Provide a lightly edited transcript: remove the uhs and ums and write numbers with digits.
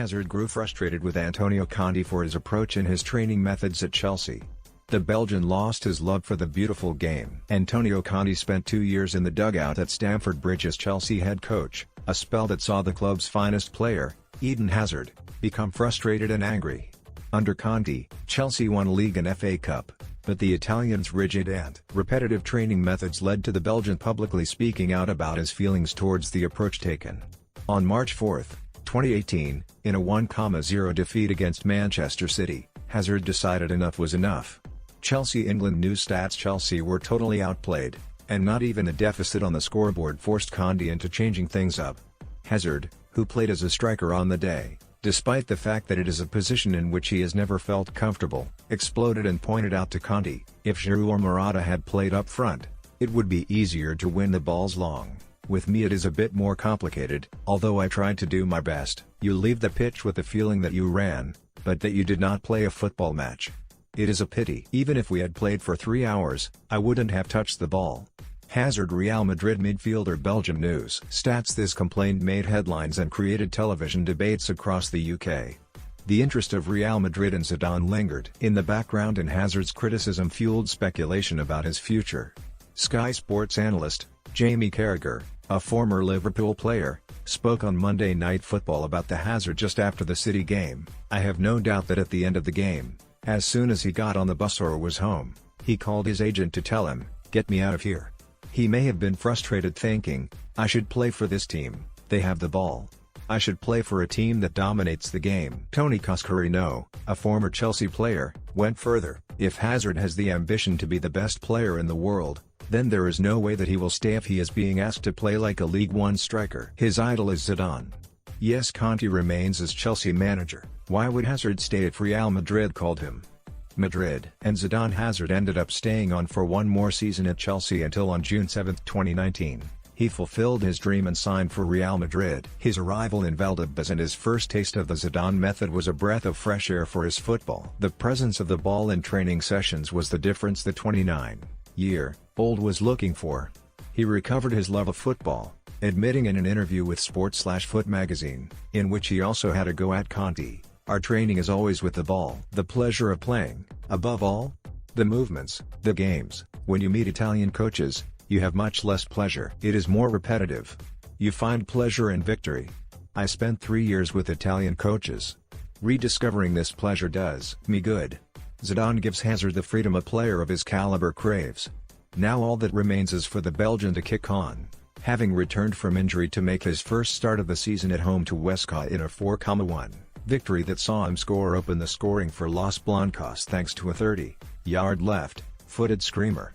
Hazard grew frustrated with Antonio Conte for his approach and his training methods at Chelsea. The Belgian lost his love for the beautiful game. Antonio Conte spent 2 years in the dugout at Stamford Bridge as Chelsea head coach, a spell that saw the club's finest player, Eden Hazard, become frustrated and angry. Under Conte, Chelsea won a league and FA Cup, but the Italian's rigid and repetitive training methods led to the Belgian publicly speaking out about his feelings towards the approach taken. On March 4, 2018, in a 1-0 defeat against Manchester City, Hazard decided enough was enough. Chelsea England news stats: Chelsea were totally outplayed, and not even a deficit on the scoreboard forced Conte into changing things up. Hazard, who played as a striker on the day, despite the fact that it is a position in which he has never felt comfortable, exploded and pointed out to Conte, if Giroud or Morata had played up front, it would be easier to win the balls long. With me it is a bit more complicated, although I tried to do my best. You leave the pitch with the feeling that you ran, but that you did not play a football match. It is a pity. Even if we had played for 3 hours, I wouldn't have touched the ball. Hazard. Real Madrid midfielder. Belgian news stats: this complaint made headlines and created television debates across the UK. The interest of Real Madrid and Zidane lingered in the background, and Hazard's criticism fueled speculation about his future. Sky Sports analyst, Jamie Carragher, a former Liverpool player, spoke on Monday Night Football about the Hazard just after the City game. I have no doubt that at the end of the game, as soon as he got on the bus or was home, he called his agent to tell him, "Get me out of here." He may have been frustrated thinking, "I should play for this team, they have the ball. I should play for a team that dominates the game." Tony Coscarino, a former Chelsea player, went further: "If Hazard has the ambition to be the best player in the world, then there is no way that he will stay if he is being asked to play like a League One striker. His idol is Zidane. Yes, Conte remains as Chelsea manager. Why would Hazard stay if Real Madrid called him?" Madrid and Zidane. Hazard ended up staying on for one more season at Chelsea until on June 7, 2019, he fulfilled his dream and signed for Real Madrid. His arrival in Valdebebas and his first taste of the Zidane method was a breath of fresh air for his football. The presence of the ball in training sessions was the difference the 29-year-old was looking for. He recovered his love of football, admitting in an interview with Sport/Foot magazine, in which he also had a go at Conte, "Our training is always with the ball. The pleasure of playing, above all, the movements, the games. When you meet Italian coaches, you have much less pleasure. It is more repetitive. You find pleasure in victory. I spent 3 years with Italian coaches. Rediscovering this pleasure does me good." Zidane gives Hazard the freedom a player of his caliber craves. Now all that remains is for the Belgian to kick on, having returned from injury to make his first start of the season at home to Huesca in a 4-1 victory that saw him open the scoring for Los Blancos thanks to a 30-yard left-footed screamer.